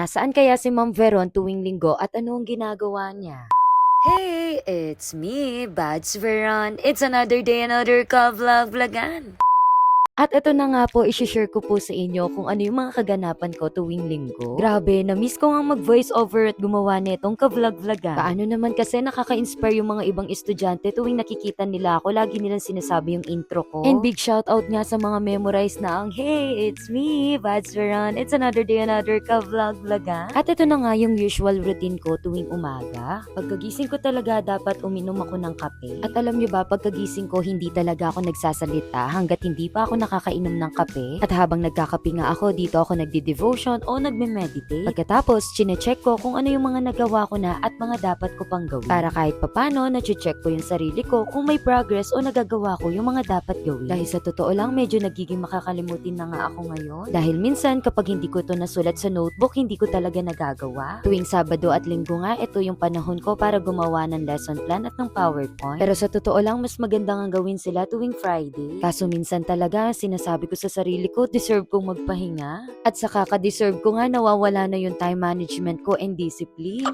Nasaan kaya si Ma'am Veron tuwing linggo at ano ang ginagawa niya? Hey, it's me, Bads Veron. It's another day, another ka-vlog-vlogan. At ito na nga po, isi-share ko po sa inyo kung ano yung mga kaganapan ko tuwing linggo. Grabe, na-miss ko nga mag-voice over at gumawa nitong ka-vlog-vlogan. Paano naman kasi nakaka-inspire yung mga ibang estudyante tuwing nakikita nila ako, lagi nilang sinasabi yung intro ko. And big shoutout nga sa mga memorize na ang, hey, it's me, Bads Veron. It's another day, another ka-vlog-vlogan. At ito na nga yung usual routine ko tuwing umaga. Pagkagising ko talaga dapat uminom ako ng kape. At alam nyo ba, pagkagising ko hindi talaga ako nagsasalita hanggat hindi pa ako nakakainom ng kape. At habang nagkakape nga ako, dito ako nagdi-devotion o nagme-meditate. Pagkatapos, chinecheck ko kung ano yung mga nagawa ko na at mga dapat ko pang gawin. Para kahit papano, nache-check ko yung sarili ko kung may progress o nagagawa ko yung mga dapat gawin. Dahil sa totoo lang, medyo nagiging makakalimutin na nga ako ngayon. Dahil minsan, kapag hindi ko ito nasulat sa notebook, hindi ko talaga nagagawa. Tuwing Sabado at Linggo nga, ito yung panahon ko para gumawa ng lesson plan at ng PowerPoint. Pero sa totoo lang, mas maganda nga gawin sila tuwing Friday. Kaso minsan talaga, sinasabi ko sa sarili ko, deserve kong magpahinga. At sa kaka-deserve ko nga, nawawala na yung time management ko and discipline.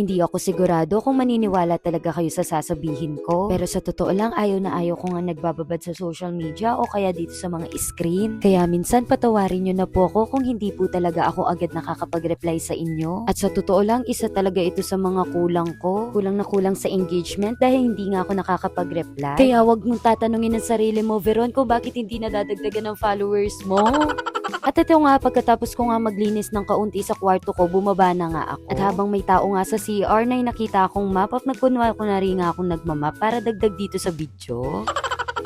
Hindi ako sigurado kung maniniwala talaga kayo sa sasabihin ko. Pero sa totoo lang, ayaw na ayaw ko nga nagbababad sa social media o kaya dito sa mga screen. Kaya minsan patawarin nyo na po ako kung hindi po talaga ako agad nakakapag-reply sa inyo. At sa totoo lang, isa talaga ito sa mga kulang ko. Kulang na kulang sa engagement dahil hindi nga ako nakakapag-reply. Kaya wag mong tatanungin ang sarili mo, Veron, kung bakit hindi nadadagdagan ng followers mo. At ito nga, pagkatapos ko nga maglinis ng kaunti sa kwarto ko, bumaba na nga ako. At habang may tao nga sa CR na nakita akong map, at nagkunwari ko na rin nga akong nagmamap para dagdag dito sa video.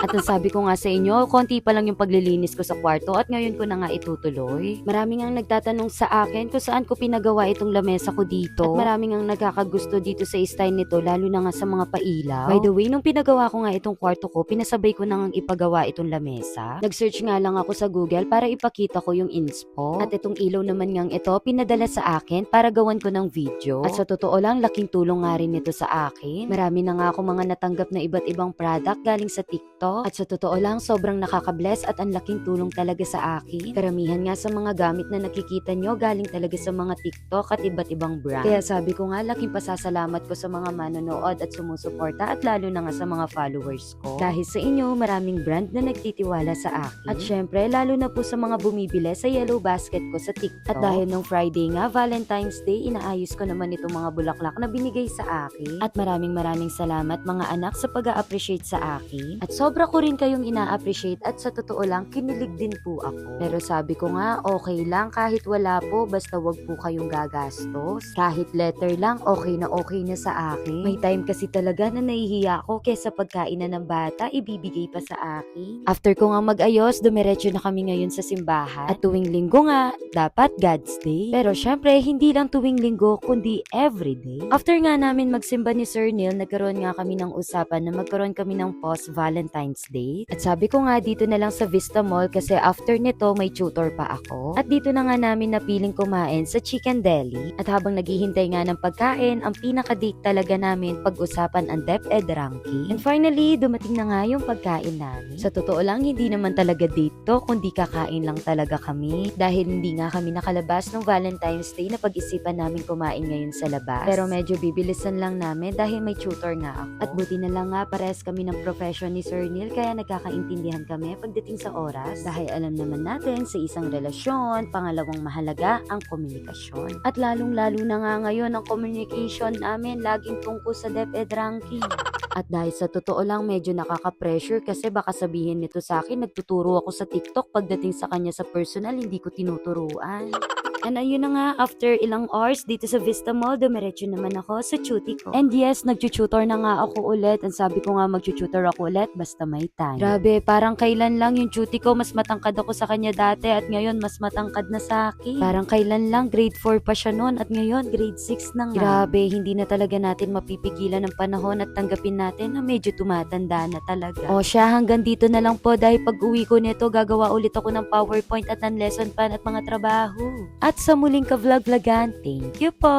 At nasabi ko nga sa inyo, konti pa lang yung paglilinis ko sa kwarto at ngayon ko na nga itutuloy. Maraming ang nagtatanong sa akin kung saan ko pinagawa itong lamesa ko dito. At maraming ang nagkakagusto dito sa style nito, lalo na nga sa mga pailaw. By the way, nung pinagawa ko nga itong kwarto ko, pinasabay ko na nga ipagawa itong lamesa. Nag-search nga lang ako sa Google para ipakita ko yung inspo. At itong ilaw naman ngang ito, pinadala sa akin para gawan ko ng video. At sa totoo lang, laking tulong nga rin ito sa akin. Marami na nga ako mga natanggap na iba't ibang product galing sa TikTok. At sa totoo lang, sobrang nakaka-bless at ang laking tulong talaga sa akin. Karamihan nga sa mga gamit na nakikita nyo galing talaga sa mga TikTok at iba't ibang brand. Kaya sabi ko nga, laking pasasalamat ko sa mga manonood at sumusuporta at lalo na nga sa mga followers ko. Dahil sa inyo, maraming brand na nagtitiwala sa akin. At syempre, lalo na po sa mga bumibili sa yellow basket ko sa TikTok. At dahil nung Friday nga, Valentine's Day, inaayos ko naman itong mga bulaklak na binigay sa akin. At maraming salamat mga anak sa pag-a-appreciate sa akin. At sobra ko rin kayong ina-appreciate at sa totoo lang, kinilig din po ako. Pero sabi ko nga, okay lang kahit wala po, basta wag po kayong gagastos. Kahit letter lang, okay na sa akin. May time kasi talaga na nahihiya ako kesa pagkain na ng bata, ibibigay pa sa akin. After ko nga mag-ayos, dumiretso na kami ngayon sa simbahan. At tuwing linggo nga, dapat God's Day. Pero syempre, hindi lang tuwing linggo, kundi everyday. After nga namin magsimba ni Sir Neil, nagkaroon nga kami ng usapan na magkaroon kami ng post-Valentine's Day. At sabi ko nga dito na lang sa Vista Mall kasi after nito may tutor pa ako. At dito na nga namin napiling kumain sa Chicken Deli. At habang naghihintay nga ng pagkain, ang pinaka-date talaga namin pag-usapan ang DepEd ranking. And finally, dumating na nga yung pagkain namin. Sa totoo lang, hindi naman talaga date to, kundi kakain lang talaga kami. Dahil hindi nga kami nakalabas ng Valentine's Day na pag-isipan namin kumain ngayon sa labas. Pero medyo bibilisan lang namin dahil may tutor nga ako. At buti na lang nga parehas kami ng profession ni Sir Neil kaya nagkakaintindihan kami pagdating sa oras dahil alam naman natin sa isang relasyon, pangalawang mahalaga ang komunikasyon. At lalong-lalo na nga ngayon ang communication namin laging tungkol sa DepEd ranking. At dahil sa totoo lang medyo nakaka-pressure kasi baka sabihin nito sa akin nagtuturo ako sa TikTok pagdating sa kanya sa personal hindi ko tinuturuan. And ayun na nga, after ilang hours dito sa Vista Mall, dumiretso naman ako sa cutie ko. And yes, nag-tutor na nga ako ulit. And sabi ko nga mag-tutor ako ulit, basta may time. Grabe, parang kailan lang yung cutie ko, mas matangkad ako sa kanya dati at ngayon mas matangkad na sa akin. Parang kailan lang, grade 4 pa siya noon at ngayon grade 6 na nga. Grabe, hindi na talaga natin mapipigilan ng panahon at tanggapin natin na medyo tumatanda na talaga. O siya, hanggang dito na lang po dahil pag uwi ko nito, gagawa ulit ako ng PowerPoint at ng lesson plan at mga trabaho. At sa muling ka-vlog-vlogan, thank you po!